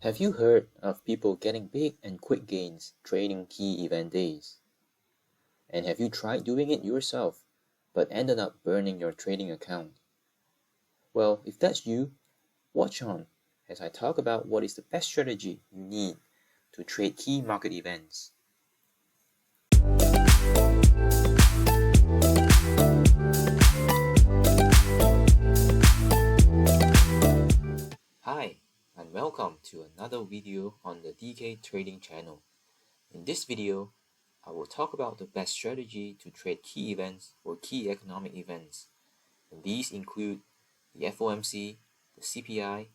Have you heard of people getting big and quick gains trading key event days? And have you tried doing it yourself, but ended up burning your trading account? Well, if that's you, watch on as I talk about what is the best strategy you need to trade key market events. Hi, and welcome to another video on the DK Trading channel. In this video, I will talk about the best strategy to trade key events or key economic events. And these include the FOMC, the CPI,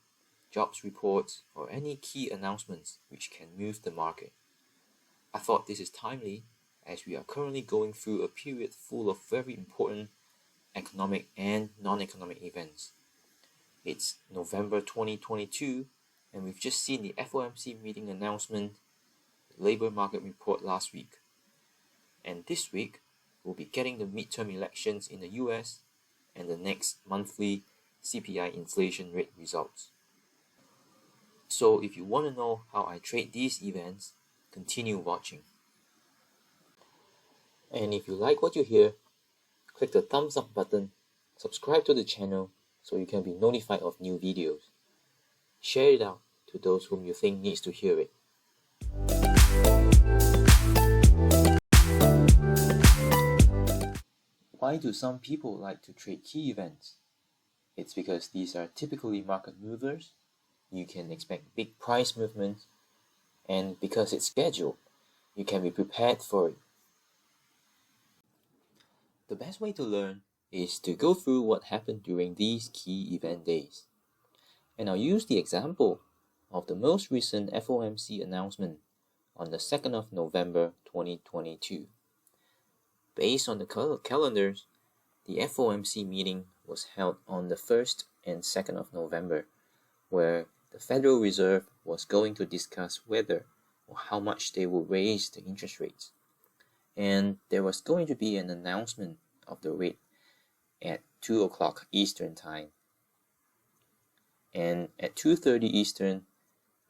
jobs reports, or any key announcements which can move the market. I thought this is timely as we are currently going through a period full of very important economic and non-economic events. It's November 2022, and we've just seen the FOMC meeting announcement, the labor market report last week. And this week, we'll be getting the midterm elections in the US and the next monthly CPI inflation rate results. So if you want to know how I trade these events, continue watching. And if you like what you hear, click the thumbs up button, subscribe to the channel, so you can be notified of new videos. Share it out to those whom you think needs to hear it. Why do some people like to trade key events? It's because these are typically market movers, you can expect big price movements, and because it's scheduled, you can be prepared for it. The best way to learn is to go through what happened during these key event days. And I'll use the example of the most recent FOMC announcement on the 2nd of November 2022. Based on the calendars, the FOMC meeting was held on the 1st and 2nd of November, where the Federal Reserve was going to discuss whether or how much they will raise the interest rates. And there was going to be an announcement of the rate at 2 o'clock Eastern Time. And at 2:30 Eastern,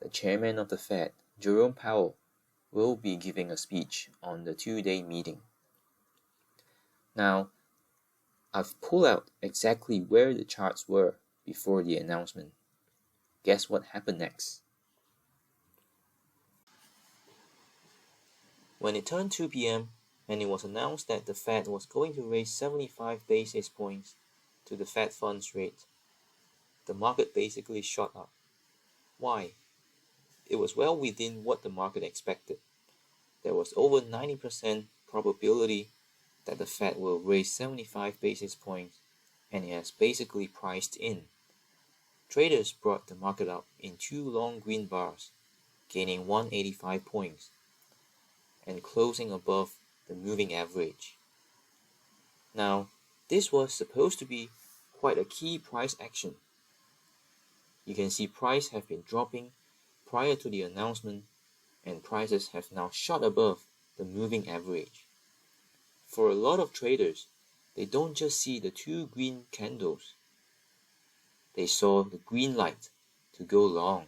the chairman of the Fed, Jerome Powell, will be giving a speech on the two-day meeting. Now, I've pulled out exactly where the charts were before the announcement. Guess what happened next? When it turned 2 p.m., and it was announced that the Fed was going to raise 75 basis points to the Fed funds rate, the market basically shot up. Why? It was well within what the market expected. There was over 90% probability that the Fed will raise 75 basis points, and it has basically priced in. Traders brought the market up in two long green bars, gaining 185 points and closing above the moving average. Now, this was supposed to be quite a key price action. You can see price have been dropping prior to the announcement, and prices have now shot above the moving average. For a lot of traders, they don't just see the two green candles. They saw the green light to go long.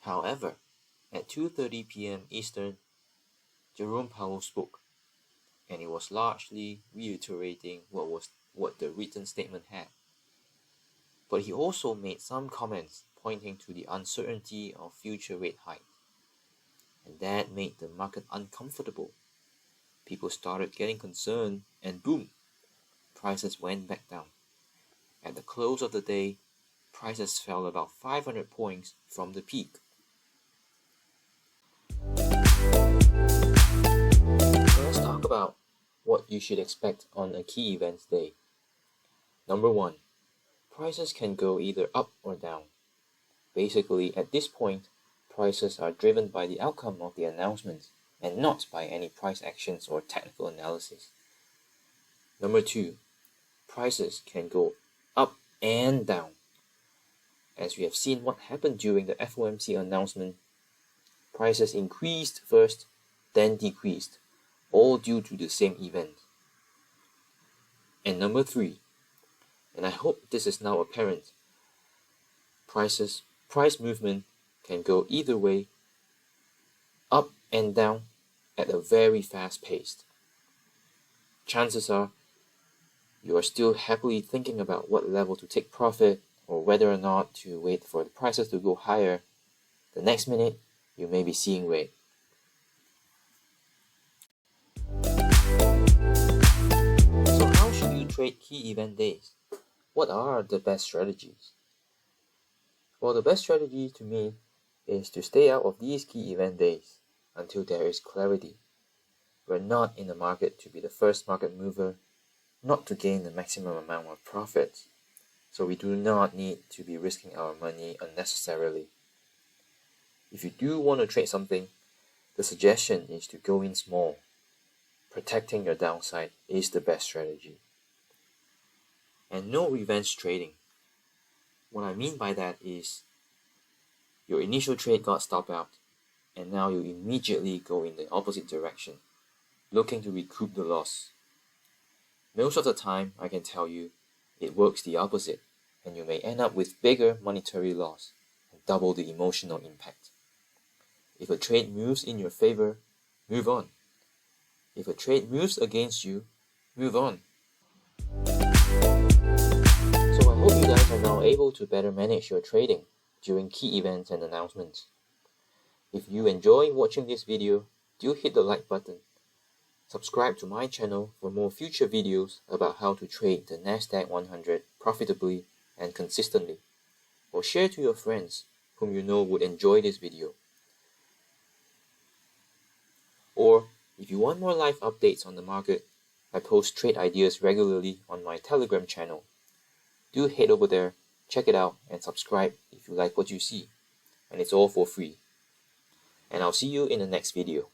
However, at 2:30 p.m. Eastern, Jerome Powell spoke, and it was largely reiterating what the written statement had. But he also made some comments pointing to the uncertainty of future rate hikes, and that made the market uncomfortable. People started getting concerned, and boom, prices went back down. At the close of the day, prices fell about 500 points from the peak. Let's talk about what you should expect on a key events day. Number 1, prices can go either up or down. Basically, at this point, prices are driven by the outcome of the announcement and not by any price actions or technical analysis. Number 2, prices can go up and down. As we have seen what happened during the FOMC announcement, prices increased first, then decreased, all due to the same event. And number 3, and I hope this is now apparent, price movement can go either way, up and down at a very fast pace. Chances are you are still happily thinking about what level to take profit or whether or not to wait for the prices to go higher. The next minute, you may be seeing red. So how should you trade key event days? What are the best strategies? Well, the best strategy to me is to stay out of these key event days until there is clarity. We're not in the market to be the first market mover, not to gain the maximum amount of profits. So we do not need to be risking our money unnecessarily. If you do want to trade something, the suggestion is to go in small. Protecting your downside is the best strategy. And no revenge trading. What I mean by that is your initial trade got stopped out, and now you immediately go in the opposite direction, looking to recoup the loss. Most of the time, I can tell you, it works the opposite, and you may end up with bigger monetary loss and double the emotional impact. If a trade moves in your favor, move on. If a trade moves against you, move on. So I hope you guys are now able to better manage your trading during key events and announcements. If you enjoy watching this video, do hit the like button. Subscribe to my channel for more future videos about how to trade the Nasdaq 100 profitably and consistently. Or share to your friends whom you know would enjoy this video. Or if you want more live updates on the market, I post trade ideas regularly on my Telegram channel. Do head over there, check it out, and subscribe if you like what you see. And it's all for free. And I'll see you in the next video.